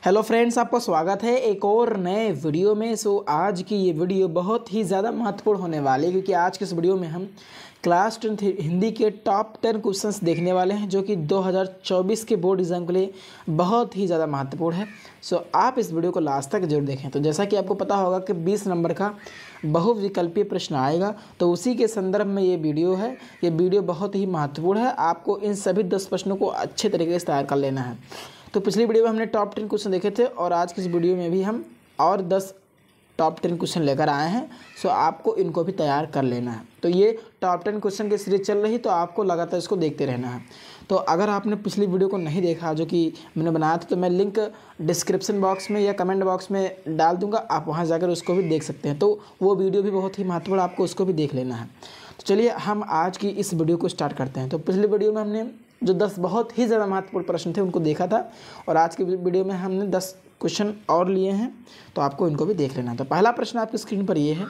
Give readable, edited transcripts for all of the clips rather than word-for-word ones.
Hello friends, आपका स्वागत है एक और नए वीडियो में। आज की ये वीडियो बहुत ही ज़्यादा महत्वपूर्ण होने वाली है क्योंकि आज के इस वीडियो में हम क्लास 10 हिंदी के टॉप 10 क्वेश्चंस देखने वाले हैं जो कि 2024 के बोर्ड एग्जाम के लिए बहुत ही ज़्यादा महत्वपूर्ण है। आप इस वीडियो को लास्ट तक जरूर देखें। तो जैसा कि आपको पता होगा कि 20 नंबर का बहुविकल्पीय प्रश्न आएगा, तो उसी के संदर्भ में ये वीडियो है। ये वीडियो बहुत ही महत्वपूर्ण है। आपको इन सभी 10 प्रश्नों को अच्छे तरीके से तैयार कर लेना है। तो पिछली वीडियो में हमने टॉप 10 क्वेश्चन देखे थे और आज की इस वीडियो में भी हम और 10 टॉप 10 क्वेश्चन लेकर आए हैं। आपको इनको भी तैयार कर लेना है। तो ये टॉप 10 क्वेश्चन की सीरीज चल रही, तो आपको लगातार इसको देखते रहना है। तो अगर आपने पिछली वीडियो को नहीं देखा जो कि मैंने बनाया था, तो मैं लिंक डिस्क्रिप्शन बॉक्स में या कमेंट बॉक्स में डाल दूंगा, आप वहाँ जाकर उसको भी देख सकते हैं। तो वो वीडियो भी बहुत ही महत्वपूर्ण, आपको उसको भी देख लेना है। तो चलिए हम आज की इस वीडियो को स्टार्ट करते हैं। तो पिछली वीडियो में हमने जो 10 बहुत ही ज़्यादा महत्वपूर्ण प्रश्न थे उनको देखा था और आज की वीडियो में हमने 10 क्वेश्चन और लिए हैं, तो आपको इनको भी देख लेना है। तो पहला प्रश्न आपकी स्क्रीन पर ये है।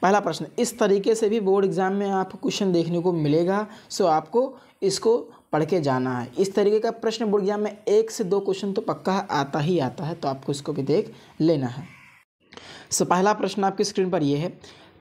पहला प्रश्न, इस तरीके से भी बोर्ड एग्जाम में आपको क्वेश्चन देखने को मिलेगा, आपको इसको पढ़ के जाना है। इस तरीके का प्रश्न बोर्ड एग्जाम में 1 से 2 क्वेश्चन तो पक्का आता ही आता है, तो आपको इसको भी देख लेना है। पहला प्रश्न आपकी स्क्रीन पर यह है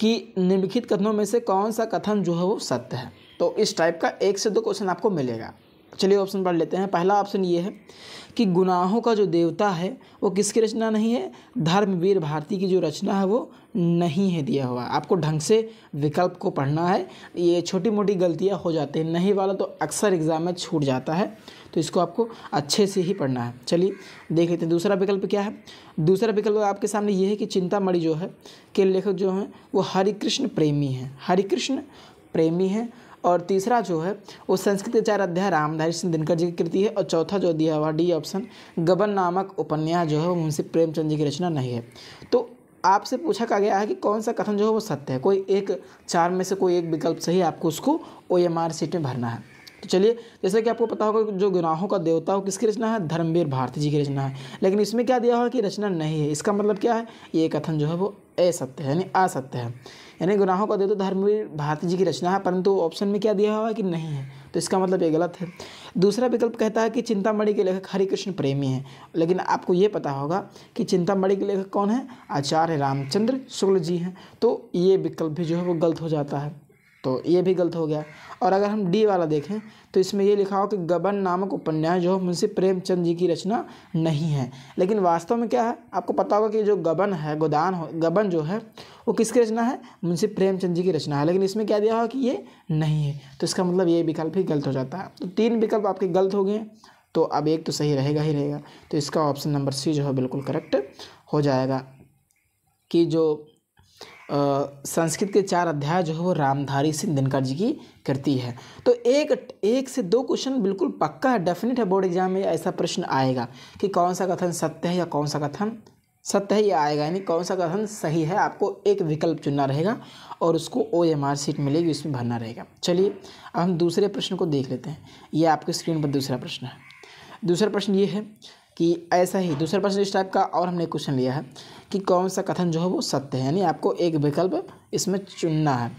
कि निम्नलिखित कथनों में से कौन सा कथन जो है वो सत्य है। तो इस टाइप का 1 से 2 क्वेश्चन आपको मिलेगा। चलिए ऑप्शन पढ़ लेते हैं। पहला ऑप्शन ये है कि गुनाहों का जो देवता है वो किसकी रचना नहीं है, धर्मवीर भारती की जो रचना है वो नहीं है दिया हुआ। आपको ढंग से विकल्प को पढ़ना है। ये छोटी मोटी गलतियां हो जाती हैं, नहीं वाला तो अक्सर एग्जाम में छूट जाता है, तो इसको आपको अच्छे से ही पढ़ना है। चलिए देख लेते हैं दूसरा विकल्प क्या है। दूसरा विकल्प आपके सामने ये है कि चिंतामणि जो है के लेखक जो हैं वो हरिकृष्ण प्रेमी हैं, हरिकृष्ण प्रेमी हैं। और तीसरा जो है वो संस्कृत के 4 अध्याय रामधारी सिंह दिनकर जी की कृति है। और चौथा जो दिया हुआ डी ऑप्शन गबन नामक उपन्यास जो है वो मुंशी प्रेमचंद जी की रचना नहीं है। तो आपसे पूछा गया है कि कौन सा कथन जो है वो सत्य है। कोई एक 4 में से कोई एक विकल्प सही, आपको उसको OMR सीट में भरना है। तो चलिए, जैसे कि आपको पता होगा जो गुनाहों का देवता हो किसकी रचना है, धर्मवीर भारती जी की रचना है। लेकिन इसमें क्या दिया हुआ कि रचना नहीं है। इसका मतलब क्या है, ये कथन जो है वो असत्य है, यानी असत्य है। यानी गुनाहों का देवता धर्मवीर भारती जी की रचना है, परंतु ऑप्शन में क्या दिया हुआ है कि नहीं है, तो इसका मतलब ये गलत है। दूसरा विकल्प कहता है कि चिंतामणि के लेखक हरिकृष्ण प्रेमी हैं, लेकिन आपको ये पता होगा कि चिंतामणि के लेखक कौन है, आचार्य रामचंद्र शुक्ल जी हैं। तो ये विकल्प भी जो है वो गलत हो जाता है, तो ये भी गलत हो गया। और अगर हम डी वाला देखें तो इसमें ये लिखा हो कि गबन नामक उपन्यास जो मुंशी प्रेमचंद जी की रचना नहीं है। लेकिन वास्तव में क्या है, आपको पता होगा कि जो गबन है, गबन जो है वो किसकी रचना है, मुंशी प्रेमचंद जी की रचना है। लेकिन इसमें क्या दिया हुआ कि ये नहीं है, तो इसका मतलब ये विकल्प ही गलत हो जाता है। तो 3 विकल्प आपके गलत हो गए, तो अब एक तो सही रहेगा ही रहेगा। तो इसका ऑप्शन नंबर सी जो है बिल्कुल करेक्ट हो जाएगा कि जो संस्कृत के 4 अध्याय जो है वो रामधारी सिंह दिनकर जी की कृति है। तो एक से 2 क्वेश्चन बिल्कुल पक्का है, डेफिनेट है बोर्ड एग्जाम में ऐसा प्रश्न आएगा कि कौन सा कथन सत्य है या कौन सा कथन सत्य है, ये आएगा। यानी कौन सा कथन सही है, आपको एक विकल्प चुनना रहेगा और उसको OMR सीट मिलेगी, उसमें भरना रहेगा। चलिए अब हम दूसरे प्रश्न को देख लेते हैं। ये आपके स्क्रीन पर दूसरा प्रश्न है। दूसरा प्रश्न ये है कि ऐसा ही दूसरा प्रश्न इस टाइप का और हमने क्वेश्चन लिया है कि कौन सा कथन जो है वो सत्य है, यानी आपको एक विकल्प इसमें चुनना है,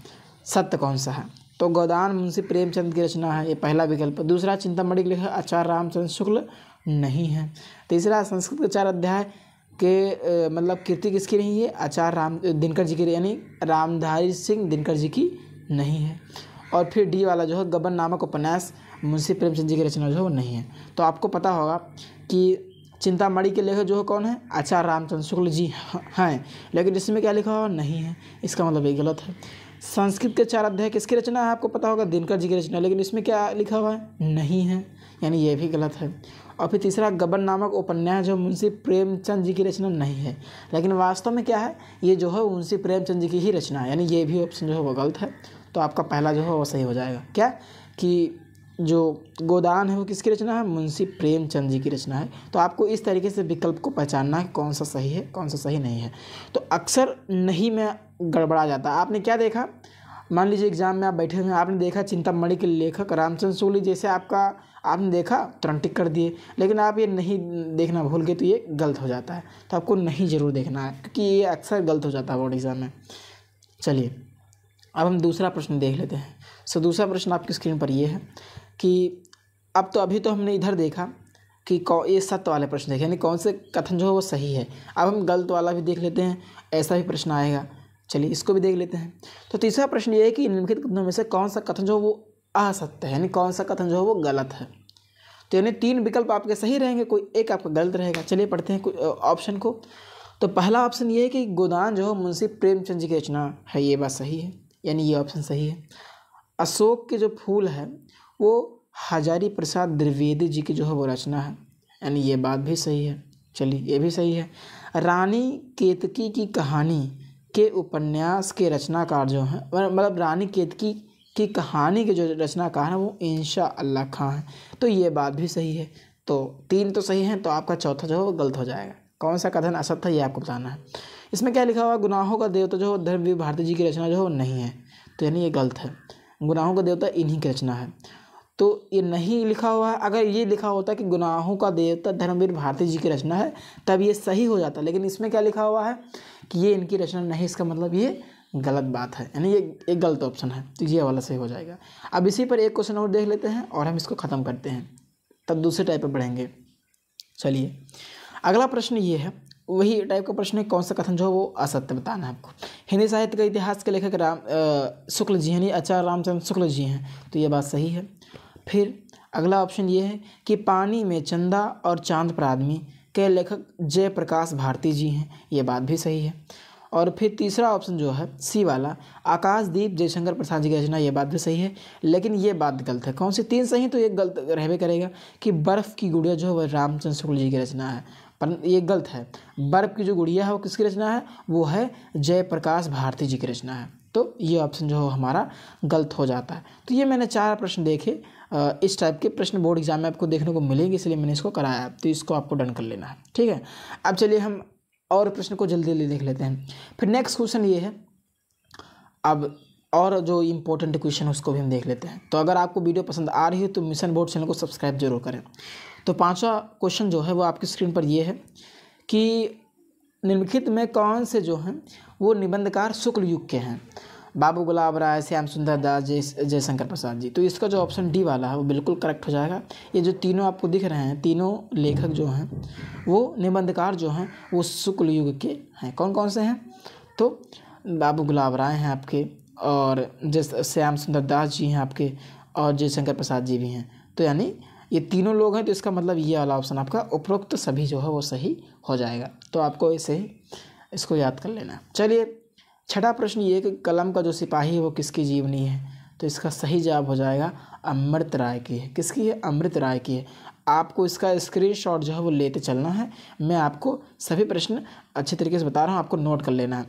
सत्य कौन सा है। तो गोदान मुंशी प्रेमचंद की रचना है, ये पहला विकल्प। दूसरा चिंतामणि के लेखक आचार्य रामचंद्र शुक्ल नहीं है। तीसरा संस्कृत के 4 अध्याय के मतलब कृति किसकी नहीं है, आचार्य दिनकर जी की, यानी रामधारी सिंह दिनकर जी की नहीं है। और फिर डी वाला जो है गबन नामक उपन्यास मुंशी प्रेमचंद जी की रचना जो है वो नहीं है। तो आपको पता होगा कि चिंतामणि के लेखक जो है कौन है, आचार्य रामचंद्र शुक्ल जी हैं, लेकिन इसमें क्या लिखा हुआ नहीं है, इसका मतलब ये गलत है। संस्कृत के 4 अध्याय किसकी रचना है, आपको पता होगा दिनकर जी की रचना, लेकिन इसमें क्या लिखा हुआ है, नहीं है, यानी ये भी गलत है। और फिर तीसरा गबन नामक उपन्यास जो मुंशी प्रेमचंद जी की रचना नहीं है, लेकिन वास्तव में क्या है, ये जो है मुंशी प्रेमचंद जी की ही रचना है, यानी ये भी ऑप्शन जो है वो गलत है। तो आपका पहला जो है वो सही हो जाएगा, क्या कि जो गोदान है वो किसकी रचना है, मुंशी प्रेमचंद जी की रचना है। तो आपको इस तरीके से विकल्प को पहचानना है कौन सा सही है कौन सा सही नहीं है। तो अक्सर नहीं में गड़बड़ा जाता है। आपने क्या देखा, मान लीजिए एग्जाम में आप बैठे हुए हैं, आपने देखा चिंतामणि के लेखक रामचंद्र शुक्ल जैसे आपने देखा तुरंत टिक कर दिए, लेकिन आप ये नहीं देखना भूल गए, तो ये गलत हो जाता है। तो आपको नहीं ज़रूर देखना है क्योंकि ये अक्सर गलत हो जाता है बोर्ड एग्जाम में। चलिए अब हम दूसरा प्रश्न देख लेते हैं। दूसरा प्रश्न आपकी स्क्रीन पर ये है कि अभी तो हमने इधर देखा कि ये सत्य वाले प्रश्न देखें, यानी कौन से कथन जो है वो सही है। अब हम गलत वाला भी देख लेते हैं, ऐसा भी प्रश्न आएगा। चलिए इसको भी देख लेते हैं। तो तीसरा प्रश्न ये है कि निम्नलिखित कथनों में से कौन सा कथन जो है वो असत्य है, यानी कौन सा कथन जो है वो गलत है। तो यानी 3 विकल्प आपके सही रहेंगे, कोई एक आपका गलत रहेगा। चलिए पढ़ते हैं ऑप्शन को। तो पहला ऑप्शन ये है कि गोदान जो है मुंशी प्रेमचंद जी की रचना है, ये बात सही है, यानी ये ऑप्शन सही है। अशोक के जो फूल है वो हजारी प्रसाद द्विवेदी जी की जो है वो रचना है, यानी ये बात भी सही है। चलिए ये भी सही है। रानी केतकी की कहानी के उपन्यास के रचनाकार जो हैं, मतलब रानी केतकी की कहानी के जो रचनाकार हैं वो इंशाअल्लाह खां हैं, तो ये बात भी सही है। तो 3 तो सही हैं, तो आपका चौथा जो है वो गलत हो जाएगा। कौन सा कथन असत्य है ये आपको बताना है। इसमें क्या लिखा हुआ, गुनाहों का देवता जो धर्मवीर भारती जी की रचना जो है वो नहीं है, तो यानी ये गलत है। गुनाहों का देवता इन्हीं की रचना है, तो ये नहीं लिखा हुआ है। अगर ये लिखा होता कि गुनाहों का देवता धर्मवीर भारती जी की रचना है तब ये सही हो जाता, लेकिन इसमें क्या लिखा हुआ है कि ये इनकी रचना नहीं, इसका मतलब ये गलत बात है, यानी ये एक गलत ऑप्शन है, तो ये वाला सही हो जाएगा। अब इसी पर एक क्वेश्चन और देख लेते हैं और हम इसको ख़त्म करते हैं, तब दूसरे टाइप पर बढ़ेंगे। चलिए अगला प्रश्न ये है, वही टाइप का प्रश्न है, कौन सा कथन जो है वो असत्य बताना है आपको। हिंदी साहित्य का इतिहास के लेखक शुक्ल जी यानी आचार्य रामचंद्र शुक्ल जी हैं, तो ये बात सही है। फिर अगला ऑप्शन ये है कि पानी में चंदा और चांद पर आदमी के लेखक जयप्रकाश भारती जी हैं, ये बात भी सही है। और फिर तीसरा ऑप्शन जो है सी वाला, आकाशदीप जयशंकर प्रसाद जी की रचना, ये बात भी सही है, लेकिन ये बात गलत है। कौन सी 3 सही है, तो ये गलत रहबे करेगा कि बर्फ़ की गुड़िया जो है वह रामचंद्र शुक्ल जी की रचना है, पर ये गलत है। बर्फ़ की जो गुड़िया है वो किसकी रचना है, वो है जयप्रकाश भारती जी की रचना है, तो ये ऑप्शन जो है हमारा गलत हो जाता है। तो ये मैंने 4 प्रश्न देखे, इस टाइप के प्रश्न बोर्ड एग्जाम में आपको देखने को मिलेंगे, इसलिए मैंने इसको कराया, तो इसको आपको डन कर लेना है, ठीक है। अब चलिए हम और प्रश्न को जल्दी जल्दी देख लेते हैं। फिर नेक्स्ट क्वेश्चन ये है, अब और जो इम्पोर्टेंट क्वेश्चन उसको भी हम देख लेते हैं। तो अगर आपको वीडियो पसंद आ रही है तो मिशन बोर्ड चैनल को सब्सक्राइब जरूर करें। तो 5वां क्वेश्चन जो है वो आपकी स्क्रीन पर ये है कि निम्नलिखित में कौन से जो हैं वो निबंधकार शुक्ल युग के हैं, बाबू गुलाब राय, श्याम सुंदर दास, जयशंकर प्रसाद जी। तो इसका जो ऑप्शन डी वाला है वो बिल्कुल करेक्ट हो जाएगा। ये जो तीनों आपको दिख रहे हैं, तीनों लेखक जो हैं वो निबंधकार जो हैं वो शुक्ल युग के हैं। कौन कौन से हैं, तो बाबू गुलाब राय हैं आपके, और श्याम सुंदर दास जी हैं आपके, और जयशंकर प्रसाद जी भी हैं। तो यानी ये तीनों लोग हैं, तो इसका मतलब ये वाला ऑप्शन आपका उपरोक्त सभी जो है वो सही हो जाएगा। तो आपको इसे इसको याद कर लेना है। चलिए 6वां प्रश्न ये है कि कलम का जो सिपाही है वो किसकी जीवनी है, तो इसका सही जवाब हो जाएगा अमृत राय की है। किसकी है, अमृत राय की है। आपको इसका स्क्रीनशॉट जो है वो लेते चलना है। मैं आपको सभी प्रश्न अच्छे तरीके से बता रहा हूँ, आपको नोट कर लेना है।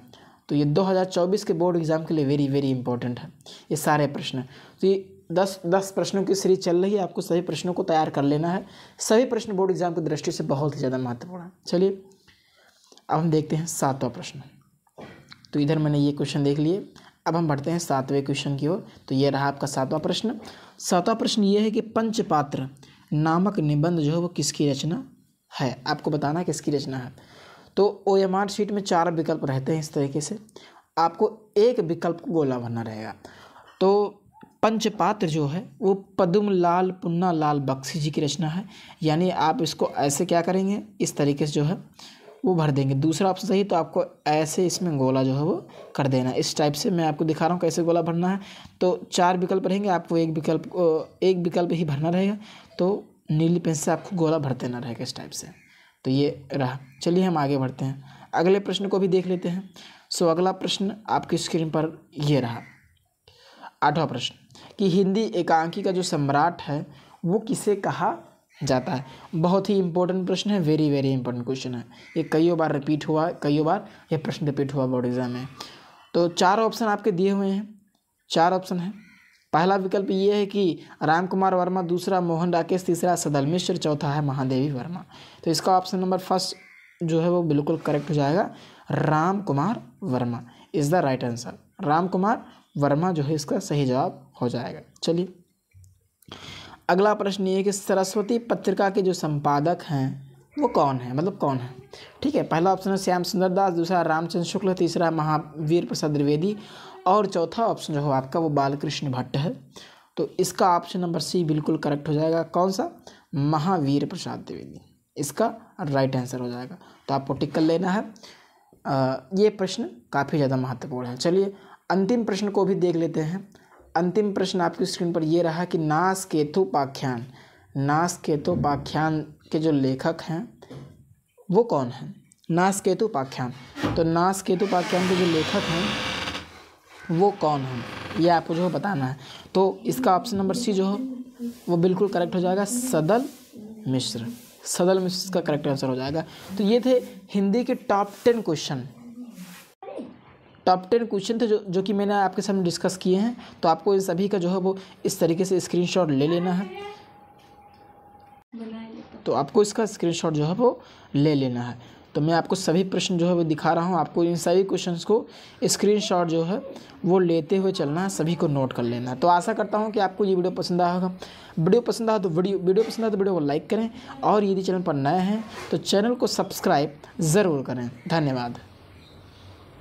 तो ये 2024 के बोर्ड एग्ज़ाम के लिए वेरी वेरी इंपॉर्टेंट है ये सारे प्रश्न। तो ये 10 प्रश्नों की सीरीज चल रही है, आपको सभी प्रश्नों को तैयार कर लेना है। सभी प्रश्न बोर्ड एग्जाम की दृष्टि से बहुत ही ज़्यादा महत्वपूर्ण है। चलिए अब हम देखते हैं 7वां प्रश्न। तो इधर मैंने ये क्वेश्चन देख लिए, अब हम बढ़ते हैं 7वें क्वेश्चन की ओर। तो ये रहा आपका 7वां प्रश्न। 7वां प्रश्न ये है कि पंचपात्र नामक निबंध जो है वो किसकी रचना है, आपको बताना किसकी रचना है। तो OMR शीट में 4 विकल्प रहते हैं, इस तरीके से आपको एक विकल्प को गोला भरना रहेगा। तो पंचपात्र जो है वो पद्मलाल पुन्नालाल बख्शी जी की रचना है, यानी आप इसको ऐसे क्या करेंगे, इस तरीके से जो है वो भर देंगे। दूसरा ऑप्शन सही, तो आपको ऐसे इसमें गोला जो है वो कर देना। इस टाइप से मैं आपको दिखा रहा हूँ कैसे गोला भरना है। तो 4 विकल्प रहेंगे, आपको एक विकल्प ही भरना रहेगा। तो नीली पेन से आपको गोला भर देना रहेगा इस टाइप से। तो ये रहा। चलिए हम आगे बढ़ते हैं, अगले प्रश्न को भी देख लेते हैं। सो अगला प्रश्न आपकी स्क्रीन पर ये रहा, 8वां प्रश्न कि हिंदी एकांकी का जो सम्राट है वो किसे कहा जाता है। बहुत ही इंपॉर्टेंट प्रश्न है, वेरी वेरी इंपॉर्टेंट क्वेश्चन है। ये कई बार रिपीट हुआ, कई बार ये प्रश्न रिपीट हुआ बोर्ड एग्जाम में। तो 4 ऑप्शन आपके दिए हुए हैं, 4 ऑप्शन है। पहला विकल्प ये है कि राम कुमार वर्मा, दूसरा मोहन राकेश, तीसरा सदल मिश्र, चौथा है महादेवी वर्मा। तो इसका ऑप्शन नंबर फर्स्ट जो है वो बिल्कुल करेक्ट हो जाएगा, Ram Kumar Verma is the right answer. Ram Kumar Verma जो है इसका सही जवाब हो जाएगा। चलिए अगला प्रश्न ये है कि सरस्वती पत्रिका के जो संपादक हैं वो कौन है, मतलब कौन है। ठीक है, पहला ऑप्शन है श्याम सुंदर दास, दूसरा रामचंद्र शुक्ल, तीसरा महावीर प्रसाद द्विवेदी, और चौथा ऑप्शन जो है आपका वो बालकृष्ण भट्ट है। तो इसका ऑप्शन नंबर सी बिल्कुल करेक्ट हो जाएगा। कौन सा? महावीर प्रसाद द्विवेदी, इसका राइट आंसर हो जाएगा। तो आपको टिक कर लेना है। ये प्रश्न काफ़ी ज़्यादा महत्वपूर्ण है। चलिए अंतिम प्रश्न को भी देख लेते हैं। अंतिम प्रश्न आपकी स्क्रीन पर ये रहा कि नासकेतुपाख्यान, नासकेतुपाख्यान के जो लेखक हैं वो कौन हैं? नासकेतुपाख्यान, तो नासकेतुपाख्यान के जो लेखक हैं वो कौन हैं, ये आपको जो है बताना है। तो इसका ऑप्शन नंबर सी जो है वो बिल्कुल करेक्ट हो जाएगा, सदल मिश्र, सदल मिश्र इसका करेक्ट आंसर हो जाएगा। तो ये थे हिंदी के टॉप 10 क्वेश्चन, टॉप 10 क्वेश्चन थे जो कि मैंने आपके सामने डिस्कस किए हैं। तो आपको इन सभी का जो है वो इस तरीके से स्क्रीनशॉट ले लेना है। तो आपको इसका स्क्रीनशॉट जो है वो ले लेना है। तो मैं आपको सभी प्रश्न जो है वो दिखा रहा हूँ, आपको इन सभी क्वेश्चंस को स्क्रीनशॉट जो है वो लेते हुए चलना है, सभी को नोट कर लेना है। तो आशा करता हूँ कि आपको ये वीडियो पसंद आया होगा। वीडियो पसंद आया तो वीडियो को लाइक करें, और यदि चैनल पर नए हैं तो चैनल को सब्सक्राइब ज़रूर करें। धन्यवाद।